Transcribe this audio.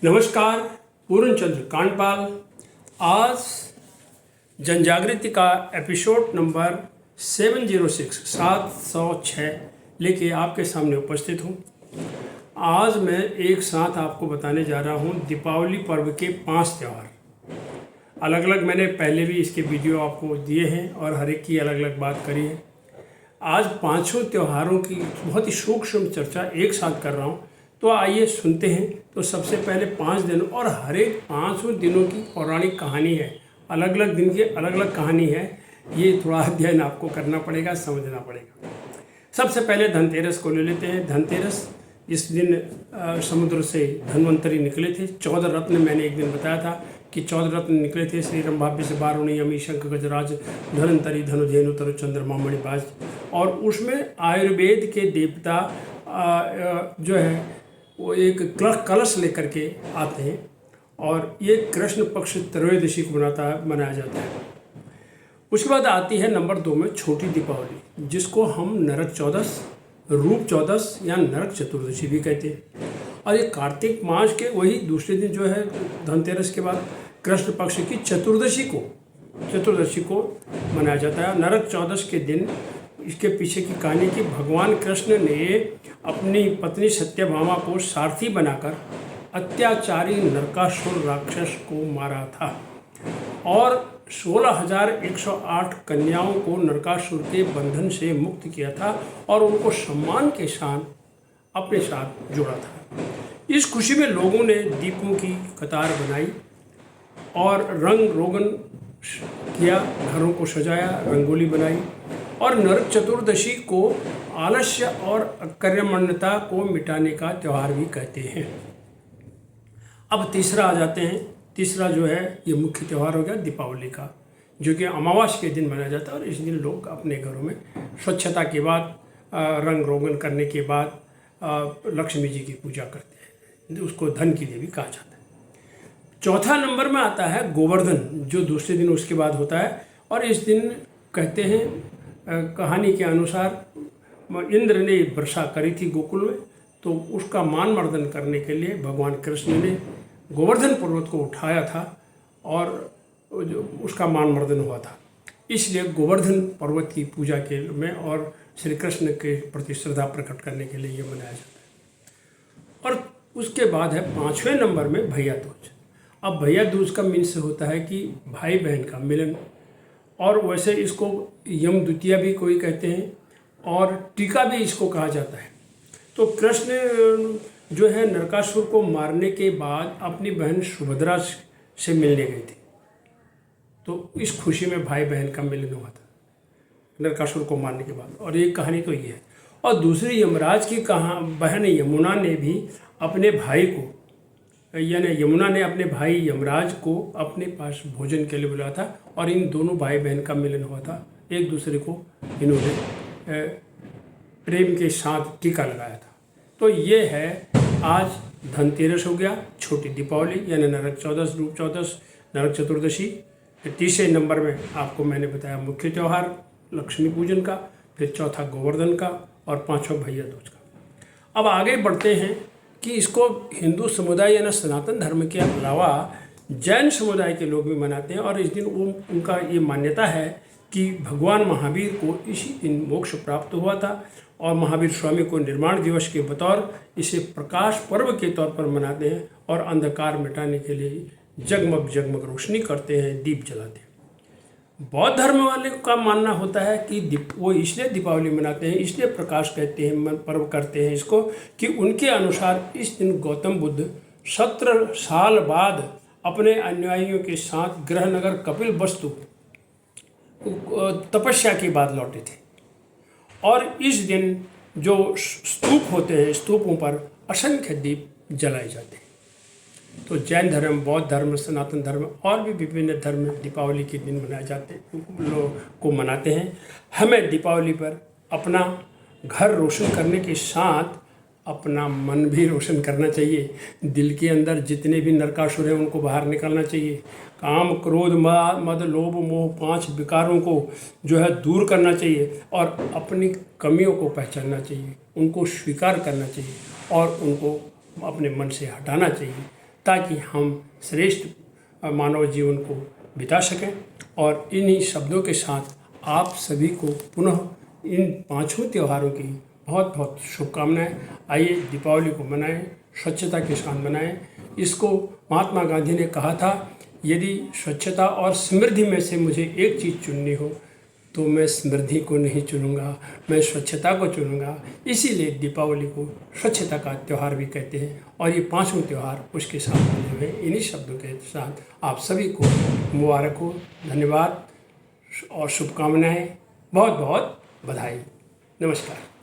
नमस्कार, पूर्णचंद्र कांडपाल। आज जनजागृति का एपिसोड नंबर 706 लेके आपके सामने उपस्थित हूँ। आज मैं एक साथ आपको बताने जा रहा हूँ दीपावली पर्व के 5 त्यौहार। अलग अलग मैंने पहले भी इसके वीडियो आपको दिए हैं और हर एक की अलग अलग बात करी है। आज पांचों त्योहारों की बहुत ही सूक्ष्म चर्चा एक साथ कर रहा हूँ, तो आइए सुनते हैं। तो सबसे पहले 5 दिन और हर एक 5 दिनों की पौराणिक कहानी है। अलग अलग दिन की अलग अलग कहानी है। ये थोड़ा अध्ययन आपको करना पड़ेगा, समझना पड़ेगा। सबसे पहले धनतेरस को ले लेते हैं। धनतेरस इस दिन समुद्र से धन्वंतरी निकले थे। 14 रत्न मैंने एक दिन बताया था कि 14 रत्न निकले थे। श्री रंभाभ्य से बारुणी अमी शंख गजराज धनंतरी धनुधेनु तरु चंद्रमा मणिबाज। और उसमें आयुर्वेद के देवता जो है वो एक कलश लेकर के आते हैं और ये कृष्ण पक्ष त्रयोदशी को मनाया जाता है। उसके बाद आती है नंबर 2 में छोटी दीपावली, जिसको हम नरक चौदस, रूप चौदस या नरक चतुर्दशी भी कहते हैं। और ये कार्तिक मास के वही दूसरे दिन जो है धनतेरस के बाद कृष्ण पक्ष की चतुर्दशी को मनाया जाता है। नरक चौदस के दिन इसके पीछे की कहानी कि भगवान कृष्ण ने अपनी पत्नी सत्यभामा को सारथी बनाकर अत्याचारी नरकासुर राक्षस को मारा था और 16,108 कन्याओं को नरकासुर के बंधन से मुक्त किया था और उनको सम्मान के साथ अपने साथ जोड़ा था। इस खुशी में लोगों ने दीपों की कतार बनाई और रंग रोगन किया, घरों को सजाया, रंगोली बनाई। और नरक चतुर्दशी को आलस्य और अकर्मण्यता को मिटाने का त्यौहार भी कहते हैं। अब तीसरा आ जाते हैं। तीसरा जो है ये मुख्य त्यौहार हो गया दीपावली का, जो कि अमावस्या के दिन मनाया जाता है। और इस दिन लोग अपने घरों में स्वच्छता के बाद, रंग रोगन करने के बाद लक्ष्मी जी की पूजा करते हैं। उसको धन की देवी कहा जाता है। चौथा नंबर में आता है गोवर्धन, जो दूसरे दिन उसके बाद होता है। और इस दिन कहते हैं कहानी के अनुसार इंद्र ने वर्षा करी थी गोकुल में, तो उसका मान मर्दन करने के लिए भगवान कृष्ण ने गोवर्धन पर्वत को उठाया था और उसका मान मर्दन हुआ था। इसलिए गोवर्धन पर्वत की पूजा के में और श्री कृष्ण के प्रति श्रद्धा प्रकट करने के लिए ये मनाया जाता है। और उसके बाद है 5वें नंबर में भैया दूज। अब भैया दूज का मीन्स होता है कि भाई बहन का मिलन, और वैसे इसको यम द्वितीया भी कोई कहते हैं और टीका भी इसको कहा जाता है। तो कृष्ण जो है नरकासुर को मारने के बाद अपनी बहन सुभद्रा से मिलने गई थी, तो इस खुशी में भाई बहन का मिलन हुआ था नरकासुर को मारने के बाद। और ये कहानी तो ये है। और दूसरी यमराज की बहन यमुना ने भी अपने भाई को, यानी यमुना ने अपने भाई यमराज को अपने पास भोजन के लिए बुलाया था और इन दोनों भाई बहन का मिलन हुआ था। एक दूसरे को इन्होंने प्रेम के साथ टीका लगाया था। तो ये है आज धनतेरस हो गया, छोटी दीपावली यानी नरक चौदस, रूप चौदस, नरक चतुर्दशी। तीसरे नंबर में आपको मैंने बताया मुख्य त्यौहार लक्ष्मी पूजन का, फिर चौथा गोवर्धन का और 5वां भैया दूज का। अब आगे बढ़ते हैं कि इसको हिंदू समुदाय यानी सनातन धर्म के अलावा जैन समुदाय के लोग भी मनाते हैं। और इस दिन उनका ये मान्यता है कि भगवान महावीर को इसी दिन मोक्ष प्राप्त हुआ था और महावीर स्वामी को निर्माण दिवस के बतौर इसे प्रकाश पर्व के तौर पर मनाते हैं और अंधकार मिटाने के लिए जगमग जगमग रोशनी करते हैं, दीप जलाते हैं। बौद्ध धर्म वाले का मानना होता है कि वो इसलिए दीपावली मनाते हैं, इसलिए प्रकाश कहते हैं, पर्व करते हैं इसको, कि उनके अनुसार इस दिन गौतम बुद्ध 17 साल बाद अपने अनुयायियों के साथ गृहनगर कपिलवस्तु तपस्या के बाद लौटे थे। और इस दिन जो स्तूप होते हैं, स्तूपों पर असंख्य दीप जलाए जाते हैं। तो जैन धर्म, बौद्ध धर्म, सनातन धर्म और भी विभिन्न धर्म दीपावली के दिन मनाए जाते हैं, लोग को मनाते हैं। हमें दीपावली पर अपना घर रोशन करने के साथ अपना मन भी रोशन करना चाहिए। दिल के अंदर जितने भी नरकासुर हैं उनको बाहर निकालना चाहिए। काम, क्रोध, मद, लोभ, मोह 5 विकारों को जो है दूर करना चाहिए और अपनी कमियों को पहचानना चाहिए, उनको स्वीकार करना चाहिए और उनको अपने मन से हटाना चाहिए। ताकि हम श्रेष्ठ मानव जीवन को बिता सकें। और इन्हीं शब्दों के साथ आप सभी को पुनः इन पांचों त्योहारों की बहुत बहुत शुभकामनाएं। आइए दीपावली को मनाएं, स्वच्छता के साथ मनाएं। इसको महात्मा गांधी ने कहा था, यदि स्वच्छता और समृद्धि में से मुझे एक चीज़ चुननी हो तो मैं समृद्धि को नहीं चुनूंगा, मैं स्वच्छता को चुनूंगा। इसीलिए दीपावली को स्वच्छता का त्यौहार भी कहते हैं और ये पांचों त्यौहार उसके साथ बने हुए। इन्हीं शब्दों के साथ आप सभी को मुबारक हो, धन्यवाद और शुभकामनाएं, बहुत बहुत बधाई। नमस्कार।